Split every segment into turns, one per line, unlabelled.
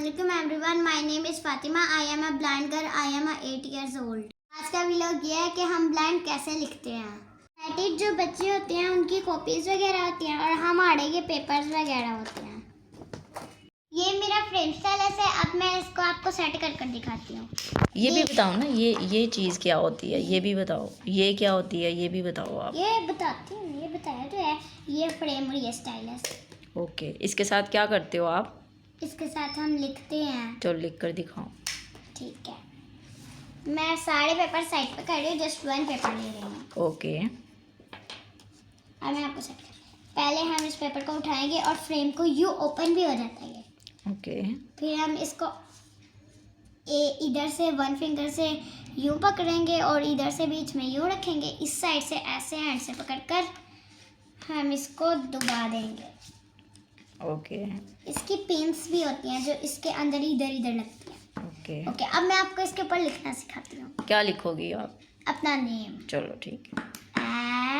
Assalamualaikum everyone. My name is Fatima. I am a blind girl. I am 8 years old. आज का vlog ये है कि हम ब्लाइंड कैसे लिखते हैं। सिलेक्टेड जो बच्चे होते हैं उनकी कॉपीज वगैरह होती हैं और हमारे ये पेपर्स वगैरह होते हैं। ये मेरा फ्रेंच स्टाइलस है। अब मैं इसको आपको सेट कर कर दिखाती हूँ।
ये भी बताओ ना, ये चीज़ क्या होती है, ये भी बताओ। ये क्या होती है, ये भी बताओ आप।
ये बताती हूँ, ये बताया तो है। ये फ्रेम और ये स्टाइलस।
ओके, इसके साथ क्या करते हो आप?
इसके साथ हम लिखते हैं।
चलो लिख कर दिखाओ।
ठीक है, मैं सारे पेपर साइड पे कर रही हूँ, जस्ट वन पेपर ले रही हूँ।
ओके,
अब मैं आपको सेट पहले हम इस पेपर को उठाएंगे और फ्रेम को यूँ ओपन भी हो जाता है।
ओके,
फिर हम इसको इधर से वन फिंगर से यूँ पकड़ेंगे और इधर से बीच में यूँ रखेंगे। इस साइड से ऐसे हैंड से पकड़कर हम इसको दबा देंगे।
ओके,
इसकी पिन्स भी होती हैं जो इसके अंदर इधर इधर लगती हैं।
ओके,
ओके, अब मैं आपको इसके ऊपर लिखना सिखाती हूँ।
क्या लिखोगी आप?
अपना नेम।
चलो ठीक है।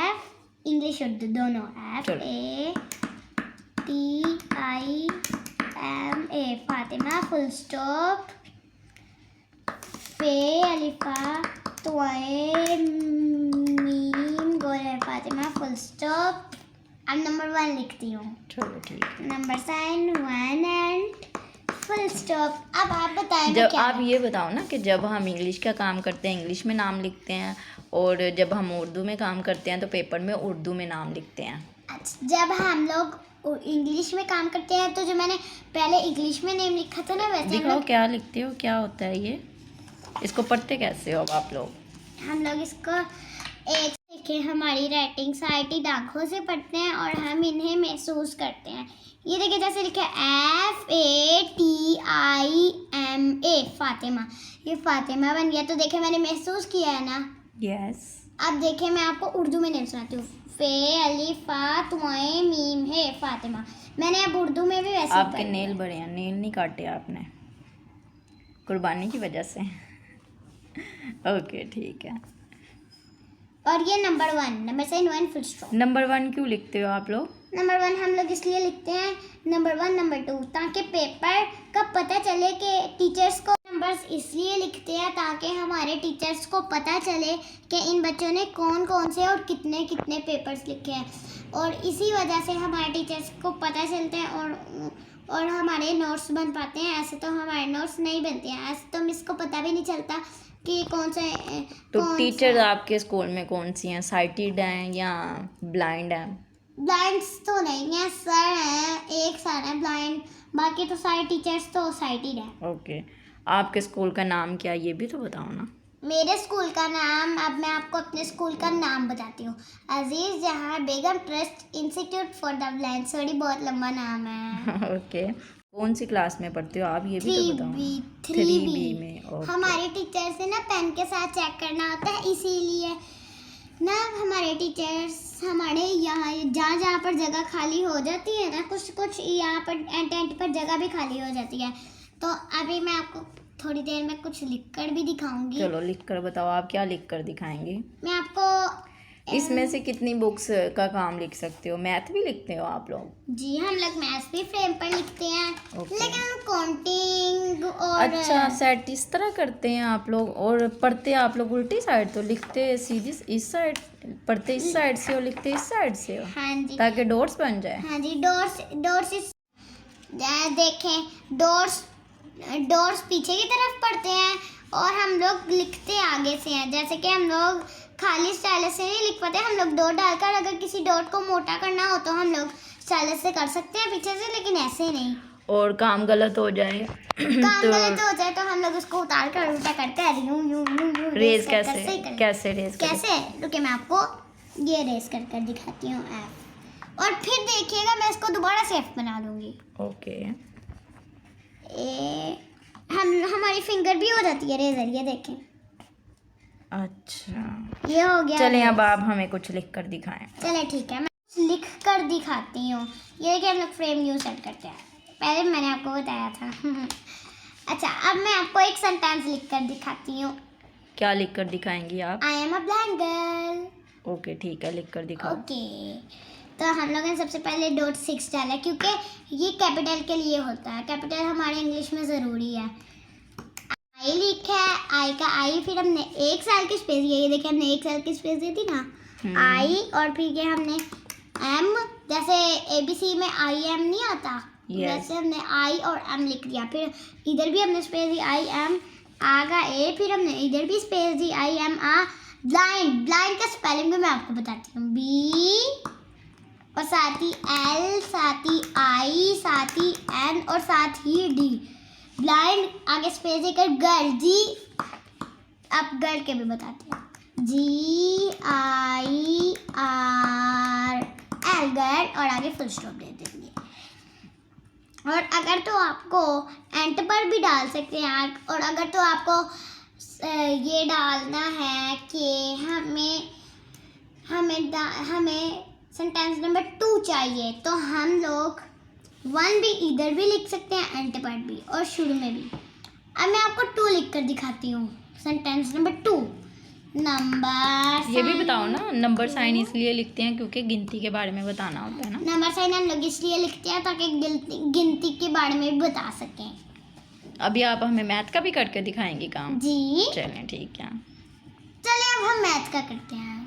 एफ, इंग्लिश उर्दू दोनों। एफ
चलो।
ATIMA, फातिमा, फुल स्टॉप, फे अलिफा तोए मीम गोले फातिमा, फुल स्टॉप। अब नंबर 1 लिखती हूँ।
चलो ठीक है।
Number sign 1 and full stop. अब आप बताएं
जब
क्या
आप ये बताओ ना कि जब हम इंग्लिश का काम करते हैं इंग्लिश में नाम लिखते हैं, और जब हम उर्दू में काम करते हैं तो पेपर में उर्दू में नाम लिखते हैं।
अच्छा, जब हम लोग इंग्लिश में काम करते हैं तो जो मैंने पहले इंग्लिश में नेम लिखा था ना, वैसे
दिखाओ क्या लिखते हो, क्या होता है ये, इसको पढ़ते कैसे हो अब आप लोग?
हम लोग इसको एक देखिए, हमारी राइटिंग साइटी आँखों से पढ़ते हैं और हम इन्हें महसूस करते हैं। ये देखिए जैसे लिखा है FATIMA, फातिमा। ये फातिमा बन गया। तो देखिए मैंने महसूस किया है ना।
यस।
अब देखिए मैं आपको उर्दू में नेम सुनाती हूँ। फे अलिफा तोए मीम है फातिमा। मैंने अब उर्दू में भी वैसे
आपके नेल बड़े हैं, नेल नहीं काटे आपने कुर्बानी की वजह से। ओके ठीक है।
और ये number 1, number sign 1 full stop.
Number 1 क्यों लिखते हो आप लोग?
नंबर 1 हम लोग इसलिए लिखते हैं, नंबर 1 नंबर 2, ताकि पेपर का पता चले कि टीचर्स को। नंबर्स इसलिए लिखते हैं ताकि हमारे टीचर्स को पता चले कि इन बच्चों ने कौन कौन से और कितने कितने पेपर्स लिखे हैं, और इसी वजह से हमारे टीचर्स को पता चलते हैं और हमारे नोट्स बन पाते हैं। ऐसे तो हमारे नोट्स नहीं बनते हैं, ऐसे तो मिस को पता भी नहीं चलता कि कौन से।
तो टीचर आपके स्कूल में कौन सी हैं, साइटेड हैं या ब्लाइंड हैं?
ब्लाइंड्स तो नहीं है, सर हैं, एक सर है ब्लाइंड, बाकी तो सारे टीचर्स तो साइटेड हैं।
ओके, आपके स्कूल का नाम क्या है ये भी तो बताओ ना।
मेरे स्कूल का नाम, अब मैं आपको अपने स्कूल का नाम बताती हूँ। Aziz Jahan Begum trust institute for the blind. Sorry, बहुत लंबा नाम है।
ओके, कौन सी क्लास में पढ़ते हो आप ये भी तो बताओ।
3B
में। ओके।
हमारे टीचर से ना पेन के साथ चेक करना होता है, इसीलिए ना हमारे टीचर्स हमारे यहाँ जहाँ जहाँ पर जगह खाली हो जाती है ना, कुछ कुछ यहाँ पर टेंट पर जगह भी खाली हो जाती है। तो अभी मैं आपको थोड़ी देर में कुछ लिखकर भी दिखाऊंगी।
चलो लिख कर बताओ, आप क्या लिख कर दिखाएंगे?
मैं आपको
इसमें से कितनी बुक्स का काम लिख सकते हो? मैथ भी लिखते हो आप लोग?
जी, हम लोग मैथ्स भी फ्रेम पर लिखते हैं।
ओके।
लेकिन हम काउंटिंग और
अच्छा, सेट इस तरह करते हैं आप लोग, और पढ़ते आप लोग उल्टी साइड, तो लिखते सीधी इस साइड, पढ़ते इस साइड से और लिखते इस साइड से हो,
हाँ जी,
ताकि डॉट्स बन जाए।
हाँ जी, डॉट्स देखें, डॉट्स पीछे की तरफ पढ़ते हैं और हम लोग लिखते आगे से हैं। जैसे कि हम लोग खाली स्टाइलस से नहीं लिख पाते, हम लोग डॉट डालकर अगर किसी डॉट को मोटा करना हो तो हम लोग स्टाइलस से कर सकते हैं पीछे से, लेकिन ऐसे नहीं।
और काम गलत हो जाए
काम
तो
गलत हो जाए तो हम लोग उसको उतार कर उल्टा करके यूं यूं यूं यूं
रेस
कर कर
कैसे
कैसे
रेस करें?
कैसे रुके, मैं आपको ये रेस कर कर दिखाती हूँ ऐप, और फिर देखिएगा मैं इसको दोबारा से एफ बना दूंगी।
ओके,
हमारी फिंगर भी हो जाती है रेजर, ये देखें।
अच्छा,
ये हो गया।
चलें अब आप हमें कुछ लिख कर दिखाएं।
चले ठीक है, मैं लिख कर दिखाती हूँ। ये देखिए हम लोग फ्रेम यूज सेट करते हैं, पहले मैंने आपको बताया था। अच्छा, अब मैं आपको एक सेंटेंस लिख कर दिखाती हूँ।
क्या लिख कर दिखाएंगी आप?
I am a blind girl.
Okay ठीक है, लिख कर दिखाओ।
ओके, तो हम लोगों ने सबसे पहले .6 डाला क्योंकि ये कैपिटल के लिए होता है, कैपिटल हमारे इंग्लिश में ज़रूरी है। आई लिखा है, आई का आई, फिर हमने 1 साल की स्पेस दी, ये देखिए हमने 1 साल की स्पेस दी थी ना, आई, और फिर ये हमने एम, जैसे ABC में IM नहीं आता, वैसे हमने आई और एम लिख दिया। फिर इधर भी हमने स्पेस दी IM, आ का ए, फिर हमने इधर भी स्पेस दी IM आ। ब्लाइंड, ब्लाइंड का स्पेलिंग भी मैं आपको बताती हूँ, B और साथ ही L, साथ ही I, साथ ही N और साथ ही D। ब्लाइंड आगे स्पेस देकर गर्ल, जी, अब गर्ल के भी बताते हैं, GIRL गर्ल, और आगे फुल स्टॉप दे देंगे। और अगर तो आपको एंड पर भी डाल सकते हैं, और अगर तो आपको ये डालना है कि हमें सेंटेंस नंबर 2 चाहिए, तो हम लोग 1 भी इधर भी लिख सकते हैं, एंड पर भी और शुरू में भी। अब मैं आपको 2 लिख कर दिखाती हूँ, सेंटेंस नंबर 2। नंबर,
ये भी बताओ ना, नंबर साइन इसलिए लिखते हैं क्योंकि गिनती के बारे में बताना होता है ना।
नंबर साइन हम लोग इसलिए लिखते हैं ताकि गिनती के बारे में भी बता सकें।
अभी आप हमें मैथ का भी करके दिखाएंगी काम?
जी
चलें ठीक है।
चलिए अब हम मैथ का करते हैं।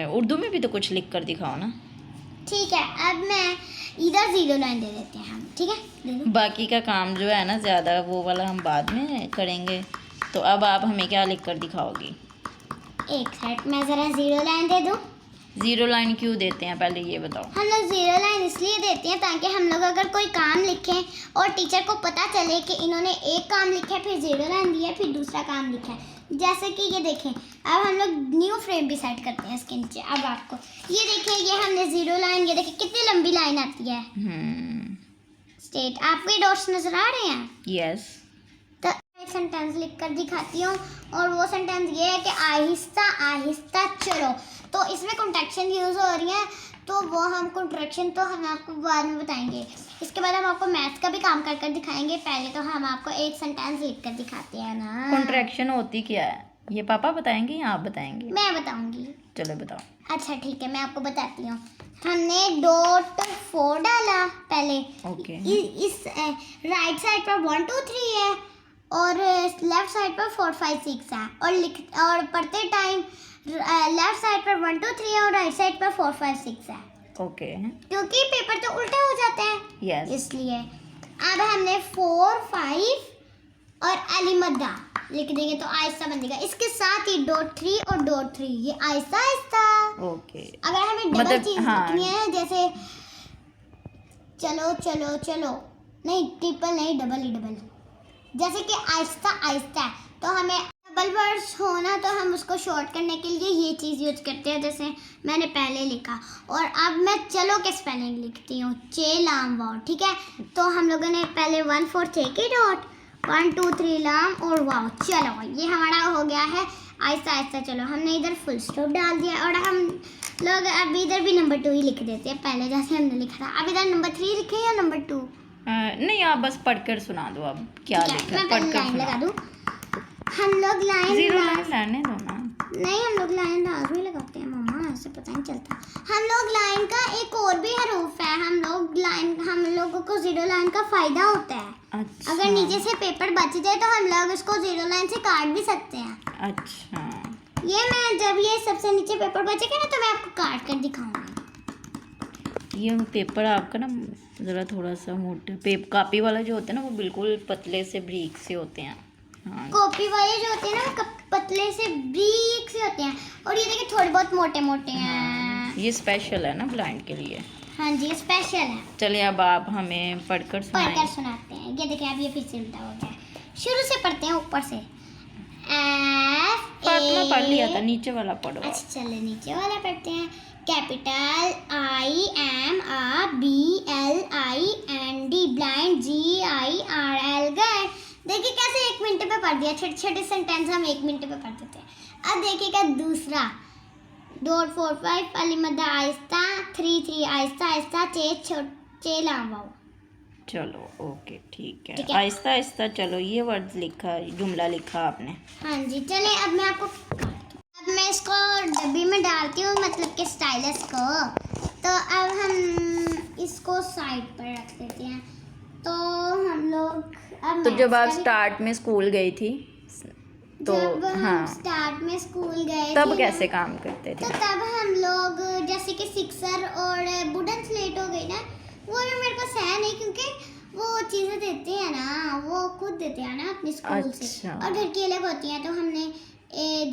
उर्दू में भी तो कुछ लिख कर दिखाओ ना।
ठीक है, अब मैं इधर 0 लाइन दे देते हैं हम, ठीक है, दे दो।
बाकी का काम जो है ना ज़्यादा वो वाला हम बाद में करेंगे। तो अब आप हमें क्या लिख कर दिखाओगी?
एक सेकंड, मैं ज़रा 0 लाइन दे दूँ।
0 लाइन क्यों देते हैं पहले ये बताओ?
हम लोग 0 लाइन इसलिए देते हैं ताकि हम लोग अगर कोई काम लिखें और टीचर को पता चले कि इन्होंने एक काम लिखा है, फिर 0 लाइन दिया है, फिर दूसरा काम लिखा है। जैसे कि ये देखें, अब हम लोग न्यू फ्रेम भी सेट करते हैं इसके नीचे। अब आपको ये देखें, ये हमने 0 लाइन, ये देखें कितनी लंबी लाइन आती है। स्टेट, आपको ये डॉट्स नजर आ रहे हैं?
यस।
तो एक सेंटेंस लिख कर दिखाती हूँ, और वो सेंटेंस ये है कि आहिस्ता आहिस्ता चलो। तो इसमें कॉन्ट्रैक्शन यूज़ हो रही है, तो वो हम कॉन्ट्रैक्शन तो हम आपको बाद में बताएंगे। इसके बाद हम आपको मैथ्स का भी काम कर कर दिखाएंगे। पहले तो हम आपको एक सेंटेंस लिख कर दिखाते हैं ना।
कॉन्ट्रैक्शन होती क्या है? ये पापा बताएंगे या आप बताएंगे?
मैं बताऊंगी।
चलो बताओ।
अच्छा ठीक है, मैं आपको बताती हूँ। हमने .4 डाला पहले।
ओके।
इस राइट साइड पर 1 2 3 है, और लेफ्ट साइड पर 4 5 6 है, और पढ़ते टाइम लेफ्ट साइड पर 1 2 3 है और राइट साइड पर 4 5 6 है।
ओके।
क्योंकि पेपर तो उल्टा हो जाता है,
यस।
इसलिए अब हमने 4 5 और अलीमदा लिख देंगे तो आहिस्ता बनेगा। इसके साथ ही .3 और .3, ये आहिस्ता आहिस्ता।
ओके।
अगर हमें डबल
मतलब,
चीज
हाँ।
लिखनी है, जैसे चलो चलो चलो, नहीं ट्रिपल नहीं, डबल ही डबल, जैसे कि आहिस्ता आहिस्ता है, तो हमें डबल वर्ड्स होना, तो हम उसको शॉर्ट करने के लिए ये चीज़ यूज करते हैं, जैसे मैंने पहले लिखा। और अब मैं चलो के स्पेलिंग लिखती हूँ, चे लाम वाव, ठीक है। तो हम लोगों ने पहले 1 4 चे की डॉट, 1 2 3 लाम और वाव, चलो ये हमारा हो गया है आहिस्ता आहिस्ता चलो। हमने इधर फुल स्टॉप डाल दिया, और हम लोग अब इधर भी नंबर 2 ही लिख देते हैं, पहले जैसे हमने लिखा था। अब इधर नंबर 3 लिखे या नंबर 2?
नहीं, आप बस पढ़कर सुना दो अब क्या लिखा है,
मैं पहले लाइन लगा दूँ। हम लोग लाइन
0 लाइन लाने दो ना।
नहीं, हम लोग लाइन लाजमी लगाते हैं मम्मा, ऐसे पता नहीं चलता। हम लोग लाइन का एक और भी हरूफ है, हम लोगों को 0 लाइन का फायदा होता है।
अच्छा।
अगर नीचे से पेपर बच जाए तो हम लोग इसको 0 लाइन से काट भी सकते हैं।
अच्छा।
ये मैं जब ये सबसे नीचे पेपर बचेगा ना, तो मैं आपको काट कर दिखाऊंगी।
ये पेपर आपका ना ज़रा थोड़ा सा मोटा, कॉपी वाला जो होता है ना, वो बिल्कुल पतले से बारीक से होते हैं। हाँ।
कॉपी वाले जो होते हैं ना, वो पतले से बारीक से होते हैं, और ये देखिए थोड़े बहुत मोटे मोटे हैं।
ये स्पेशल है ना ब्लाइंड के लिए।
हाँ जी, स्पेशल है।
चलिए अब आप हमें पढ़कर
सुनाते हैं। ये देखिए, अब ये फिर से उल्टा हो गया। शुरू से पढ़ते हैं, ऊपर से।
फातिमा पढ़ लिया था, नीचे वाला पढ़ो।
अच्छा चलो नीचे वाला पढ़ते हैं। Capital IMRBLIND, blind GIRL girl. देखिए कैसे 1 मिनट पे पढ़ दिया, छोटे छोटे सेंटेंस हम 1 मिनट पे पढ़ देते हैं। अब देखिएगा दूसरा, .4 5 अलीमदा आहिस्ता, 3 3 आहिस्ता आहिस्ता, चे लाम।
चलो ओके ठीक है,
ठीक है।
आहिस्ता आहिस्ता चलो, ये वर्ड लिखा, जुमला लिखा आपने।
हाँ जी, चले अब मैं आपको, अब मैं इसको डब्बी में डालती हूँ, मतलब कि स्टाइलस को। तो अब हम इसको साइड पर रख देते हैं। तो हम लोग अब
तो जब आप
maths का
स्टार्ट में स्कूल गई थी तो
जब हम
हाँ
स्टार्ट में स्कूल गए
तब
थे
कैसे
ना,
काम करते
तो
थे?
तब हम लोग जैसे कि सिक्सर और वुडन स्लेट हो गई ना, वो भी मेरे पास है नहीं, क्योंकि वो चीज़ें देते हैं ना, वो खुद देते हैं ना अपने स्कूल से,
अच्छा।
और घर की अलग होती हैं। तो हमने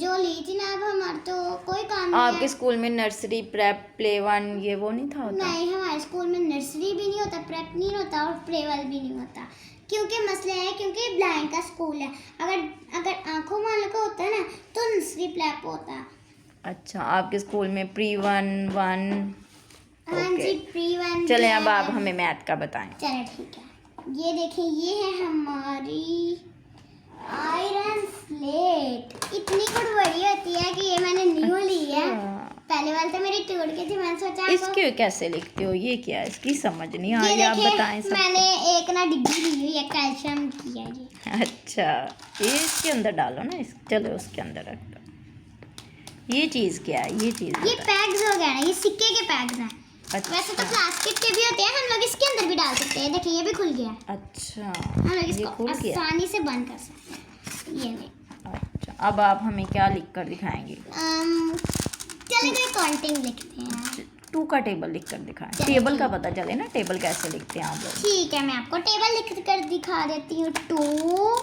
जो ली थी ना, अब हमारा तो कोई काम नहीं
आपके
है।
स्कूल में नर्सरी, प्रेप, प्ले वन ये वो नहीं था होता?
नहीं, हमारे स्कूल में नर्सरी भी नहीं होता, प्रेप नहीं होता और प्लेवल भी नहीं होता, क्योंकि मसला है क्योंकि ब्लाइंड का स्कूल है। अगर आंखों वालों का होता है ना तो नर्सरी प्रेप होता।
अच्छा, आपके स्कूल में प्री वन वन।
हाँ
ओके।
जी, प्री वन।
चले अब आप हमें मैथ का बताएं।
चलो ठीक है, ये देखें, ये है हमारी आयरन स्लेट। इतनी कुछ बड़ी होती है कि ये मैंने न्यू ली है। पहले वाले तो मेरी टूट गई थी, मैंने सोचा आपको-
इसके कैसे लिखते हो? ये क्या है? इसकी समझ नहीं आ
ये
रही, आप
देखिए,
बताएं सब।
मैंने एक ना डिग्री ली हुई है, कैल्शियम की है ये।
अच्छा, ये इसके अंदर डालो ना, चलो उसके अंदर रख दो। ये चीज़ क्या है? ये चीज़
ये पैक्स हो गया ना, ये सिक्के के पैक्स हैं।
अच्छा।
वैसे तो प्लास्टिक के भी होते हैं, हम लोग इसके अंदर भी डाल सकते हैं। देखिए, ये भी खुल गया है।
अच्छा,
हम लोग
ये
इसको
खुल गया।
आसानी से बंद कर सकते हैं। ये नहीं।
अच्छा, अब आप हमें क्या लिख कर दिखाएंगे?
चलो कोई काउंटिंग लिखते हैं।
2 का टेबल लिख कर दिखाएं।
चलिए।
टेबल का पता चले ना, टेबल कैसे लिखते हैं आप लोग।
ठीक है, मैं आपको टेबल लिख कर दिखा देती हूँ। 2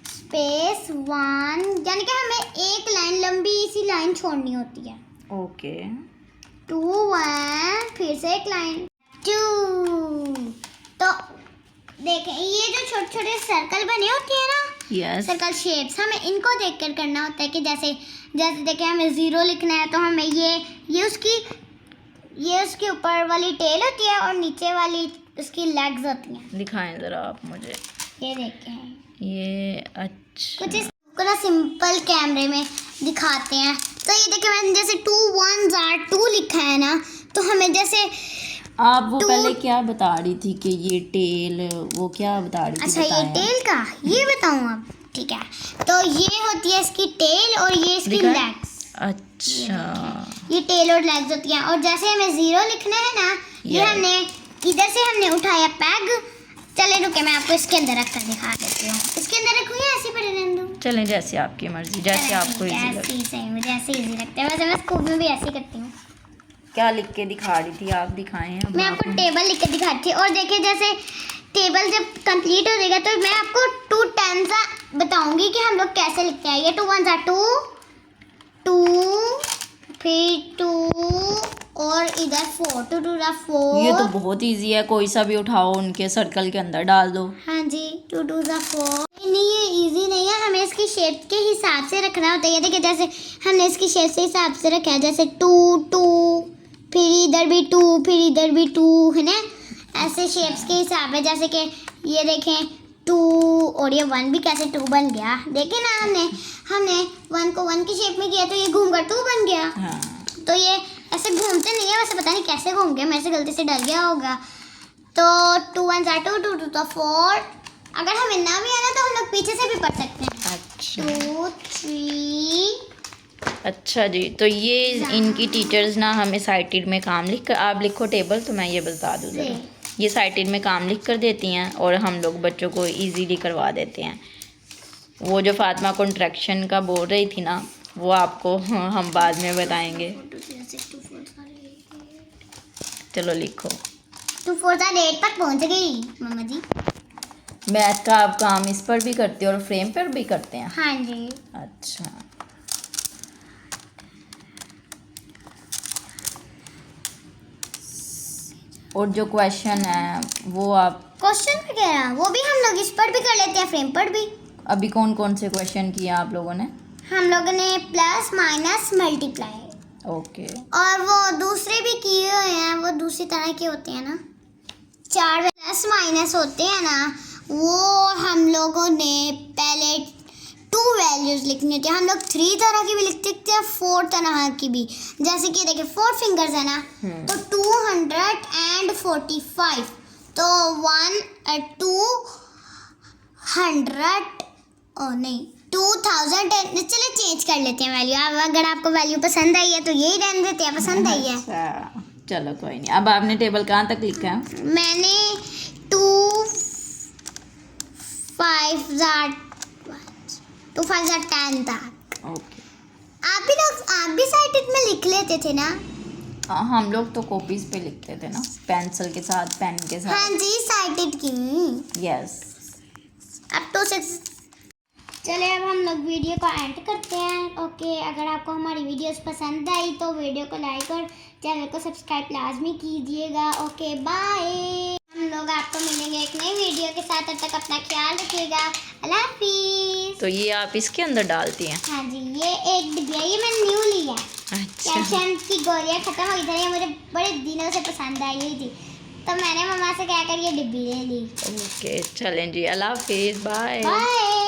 स्पेस 1, यानी कि हमें एक लाइन, लंबी सी लाइन छोड़नी होती है।
ओके।
2 1, फिर से एक लाइन 2। तो देखें, ये जो छोटे छोटे सर्कल बने होते हैं ना,
यस।
सर्कल शेप्स, हमें इनको देखकर करना होता है कि जैसे जैसे देखें, हमें 0 लिखना है तो हमें ये उसकी ऊपर वाली टेल होती है और नीचे वाली उसकी लेग्स होती हैं।
दिखाएं ज़रा आप मुझे।
ये देखें,
ये अच्छा।
कुछ इसको ना सिंपल कैमरे में दिखाते हैं। तो ये देखिए, मैंने जैसे 2 1 2 लिखा है ना, तो हमें जैसे
आप वो
2
पहले क्या बता रही थी कि ये टेल, वो क्या बता रही थी?
अच्छा, ये
बताएं।
टेल का ये बताऊँ अब? ठीक है, तो ये होती है इसकी टेल और ये इसकी
दिखाएं?
लेग्स।
अच्छा,
ये टेल और लेग्स होती हैं। और जैसे हमें 0 लिखना है ना, ये
Yes.
हमने इधर से हमने उठाया पैग। चले रुके, मैं आपको इसके अंदर रख कर दिखा देती हूँ। इसके अंदर रखूँ या ऐसे पड़े रहने दूँ?
चलें जैसे आपकी मर्जी, जैसे आपको इजी लगे।
ऐसे ही सही, मुझे ऐसे इजी लगता है। वैसे मैं स्कूल में भी ऐसे ही करती हूँ।
क्या लिख के दिखा रही थी आप? दिखाएं अब
मैं
आप
आपको
हमें।
टेबल लिख कर दिखाती हूँ। और देखिए, जैसे टेबल जब कंप्लीट हो जाएगा तो मैं आपको 2 10 बताऊंगी कि हम लोग कैसे लिखते हैं। ये 2 1 2 2, फिर 2 और इधर 4, 2 2 4।
ये तो बहुत इजी है, कोई सा भी उठाओ, उनके सर्कल के अंदर डाल दो।
हाँ जी, 2 2 4। नहीं, ये इजी नहीं है, हमें इसकी शेप के हिसाब से रखना होता है। ये देखिए, जैसे हमने इसकी शेप से हिसाब से रखा है, जैसे 2 2, फिर इधर भी 2, फिर इधर भी 2, है ना। ऐसे शेप्स के हिसाब है। जैसे कि ये देखें 2, और ये 1 भी कैसे 2 बन गया। देखें ना, हमने 1 को 1 की शेप में किया तो ये घूम कर 2 बन गया।
हाँ।
तो ये ऐसे घूमते नहीं है, वैसे पता नहीं कैसे घूम गया, मेरे से गलती से डर गया होगा। तो 2 1 2 2 2 4। अगर हमें ना भी आना तो हम लोग पीछे से भी पढ़ सकते हैं।
अच्छा
2 3।
अच्छा जी, तो ये इनकी टीचर्स ना हमें साइटेड में काम लिख कर, आप लिखो टेबल तो मैं ये बता दूँ ज़रा। ये साइटेड में काम लिख कर देती हैं और हम लोग बच्चों को इजीली करवा देते हैं। वो जो फातिमा कॉन्ट्रैक्शन का बोल रही थी ना, वो आपको हम बाद में बताएंगे। चलो लिखो।
2 4 8 तक पहुंच गई मम्मा जी।
मैथ का आप काम इस पर भी करते हो और फ्रेम पर भी करते हैं?
हाँ जी।
अच्छा, और जो क्वेश्चन है वो आप
क्वेश्चन वगैरह वो भी हम लोग इस पर भी कर लेते हैं, फ्रेम पर भी।
अभी कौन कौन से क्वेश्चन किए आप लोगों ने?
हम लोगों ने प्लस माइनस मल्टीप्लाई,
ओके।
और वो दूसरे भी किए हुए हैं, वो दूसरी तरह के होते हैं ना। 4 प्लस माइनस होते हैं ना, वो हम लोगों ने पहले 2 वैल्यूज लिखनी होती है। हम लोग 3 तरह की भी लिख सकते हैं, 4 तरह की भी। जैसे कि देखिए 4 फिंगर्स है ना, तो 245। तो 2000। चलिए चेंज कर लेते हैं वैल्यू। अब अगर आपको वैल्यू पसंद आई है तो यही रहने देते हैं, पसंद आई है।
अच्छा, चलो कोई नहीं। अब आपने टेबल कहाँ तक लिखा है?
मैंने 2 5 10 तक।
ओके।
आप भी साइटेड में लिख लेते थे ना?
हम लोग तो कॉपीज पे लिखते थे ना, पेंसिल के साथ, पेन के साथ।
हाँ जी, साइटेड की।
यस।
अब तो चले अब हम लोग वीडियो को एंड करते हैं। ओके, अगर आपको हमारी वीडियोस पसंद आई तो वीडियो को लाइक और चैनल को सब्सक्राइब लाजमी कीजिएगा। Okay bye. हम लोग आपको मिलेंगे एक नई वीडियो के साथ। तब तक अपना ख्याल रखिएगा। अल्लाह हाफिज़।
तो ये आप इसके अंदर डालती हैं?
हाँ जी, ये एक डिब्बा, ये मैंने न्यू लिया।
अच्छा।
कैल्शियम की गोलियां खत्म हो गई थी, ये मुझे बड़े दिनों से पसंद आई हुई थी, तो मैंने मम्मा से कहकर ये डिब्बी ले ली।
ओके चलें जी, अल्लाह हाफिज़, बाय।
बाय।